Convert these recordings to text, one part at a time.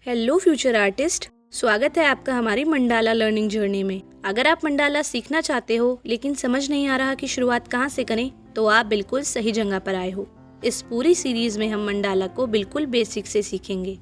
Hello future artist, स्वागत है आपका हमारी मंडाला लर्निंग जर्नी में। अगर आप मंडाला सीखना चाहते हो लेकिन समझ नहीं आ रहा कि शुरुआत कहाँ से करें, तो आप बिल्कुल सही जगह पर आए हो। इस पूरी सीरीज में हम मंडाला को बिल्कुल बेसिक से सीखेंगे।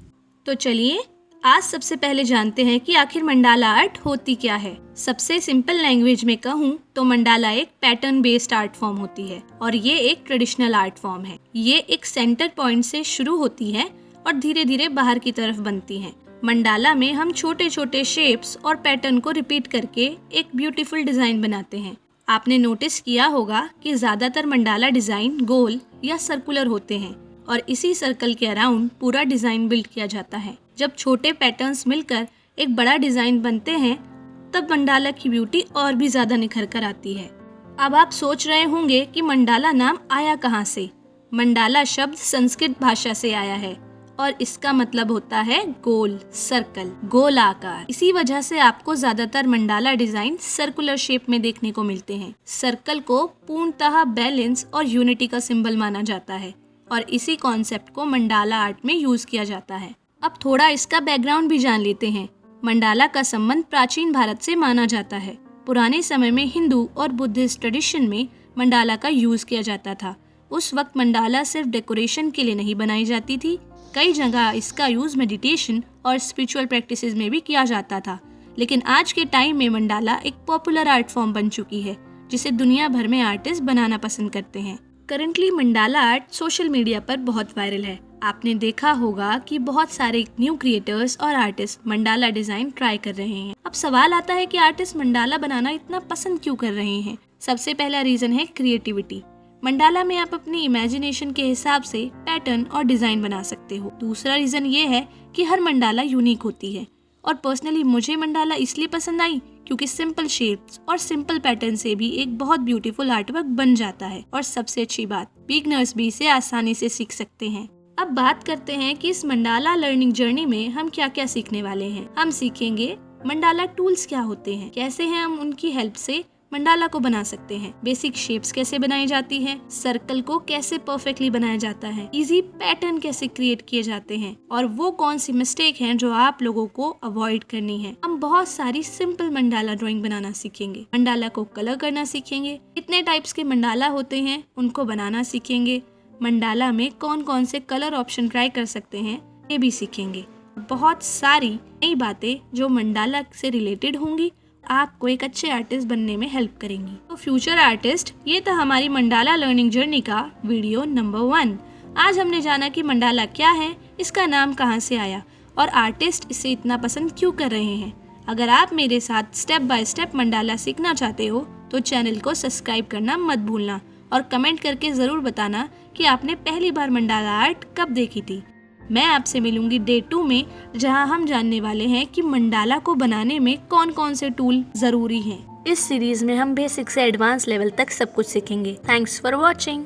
तो चलिए आज सबसे पहले जानते हैं कि आखिर मंडाला आर्ट होती क्या है। सबसे सिंपल लैंग्वेज में कहूँ तो मंडाला एक पैटर्न बेस्ड आर्ट फॉर्म होती है और ये एक ट्रेडिशनल आर्ट फॉर्म है। ये एक सेंटर पॉइंट से शुरू होती है और धीरे धीरे बाहर की तरफ बनती हैं। मंडाला में हम छोटे छोटे शेप्स और पैटर्न को रिपीट करके एक ब्यूटीफुल डिजाइन बनाते हैं। आपने नोटिस किया होगा कि ज्यादातर मंडाला डिजाइन गोल या सर्कुलर होते हैं और इसी सर्कल के अराउंड पूरा डिजाइन बिल्ड किया जाता है। जब छोटे पैटर्न्स मिलकर एक बड़ा डिजाइन बनते हैं तब मंडाला की ब्यूटी और भी ज्यादा निखर कर आती है। अब आप सोच रहे होंगे कि मंडाला नाम आया कहाँ से। मंडाला शब्द संस्कृत भाषा से आया है और इसका मतलब होता है गोल, सर्कल, गोल आकार। इसी वजह से आपको ज्यादातर मंडाला डिजाइन सर्कुलर शेप में देखने को मिलते हैं। सर्कल को पूर्णतः बैलेंस और यूनिटी का सिंबल माना जाता है और इसी कॉन्सेप्ट को मंडाला आर्ट में यूज किया जाता है। अब थोड़ा इसका बैकग्राउंड भी जान लेते हैं। मंडाला का संबंध प्राचीन भारत से माना जाता है। पुराने समय में हिंदू और बुद्धिस्ट ट्रेडिशन में मंडाला का यूज किया जाता था। उस वक्त मंडाला सिर्फ डेकोरेशन के लिए नहीं बनाई जाती थी, कई जगह इसका यूज मेडिटेशन और स्पिरिचुअल प्रैक्टिसेस में भी किया जाता था। लेकिन आज के टाइम में मंडाला एक पॉपुलर आर्ट फॉर्म बन चुकी है जिसे दुनिया भर में आर्टिस्ट बनाना पसंद करते हैं। Currently mandala art social media पर बहुत वायरल है। आपने देखा होगा कि बहुत सारे न्यू क्रिएटर्स और आर्टिस्ट मंडाला डिजाइन ट्राई कर रहे हैं। अब सवाल आता है कि आर्टिस्ट मंडाला बनाना इतना पसंद क्यों कर रहे हैं। सबसे पहला रीजन है क्रिएटिविटी। मंडाला में आप अपनी इमेजिनेशन के हिसाब से पैटर्न और डिजाइन बना सकते हो। दूसरा रीजन ये है कि हर मंडाला यूनिक होती है और पर्सनली मुझे मंडाला इसलिए पसंद आई क्योंकि सिंपल शेप्स और सिंपल पैटर्न से भी एक बहुत ब्यूटीफुल आर्टवर्क बन जाता है। और सबसे अच्छी बात, बिगनर्स भी इसे आसानी से सीख सकते हैं। अब बात करते हैं कि इस मंडाला लर्निंग जर्नी में हम क्या क्या सीखने वाले हैं। हम सीखेंगे मंडाला टूल्स क्या होते हैं, कैसे हैं हम उनकी हेल्प से मंडाला को बना सकते हैं, बेसिक शेप्स कैसे बनाई जाती है, सर्कल को कैसे परफेक्टली बनाया जाता है, इजी पैटर्न कैसे क्रिएट किए जाते हैं और वो कौन सी मिस्टेक हैं जो आप लोगों को अवॉइड करनी है। हम बहुत सारी सिंपल मंडाला ड्राइंग बनाना सीखेंगे, मंडाला को कलर करना सीखेंगे, कितने टाइप्स के मंडाला होते हैं उनको बनाना सीखेंगे, मंडाला में कौन कौन से कलर ऑप्शन ट्राई कर सकते हैं ये भी सीखेंगे। बहुत सारी नई बातें जो मंडाला से रिलेटेड होंगी आपको एक अच्छे आर्टिस्ट बनने में हेल्प करेंगी। तो फ्यूचर आर्टिस्ट, ये था हमारी मंडाला लर्निंग जर्नी का वीडियो नंबर 1। आज हमने जाना कि मंडाला क्या है, इसका नाम कहाँ से आया और आर्टिस्ट इसे इतना पसंद क्यों कर रहे हैं। अगर आप मेरे साथ स्टेप बाय स्टेप मंडाला सीखना चाहते हो तो चैनल को सब्सक्राइब करना मत भूलना और कमेंट करके जरूर बताना कि आपने पहली बार मंडाला आर्ट कब देखी थी। मैं आपसे मिलूंगी डे 2 में, जहां हम जानने वाले हैं कि मंडाला को बनाने में कौन कौन से टूल जरूरी हैं। इस सीरीज में हम बेसिक से एडवांस लेवल तक सब कुछ सीखेंगे। Thanks for watching.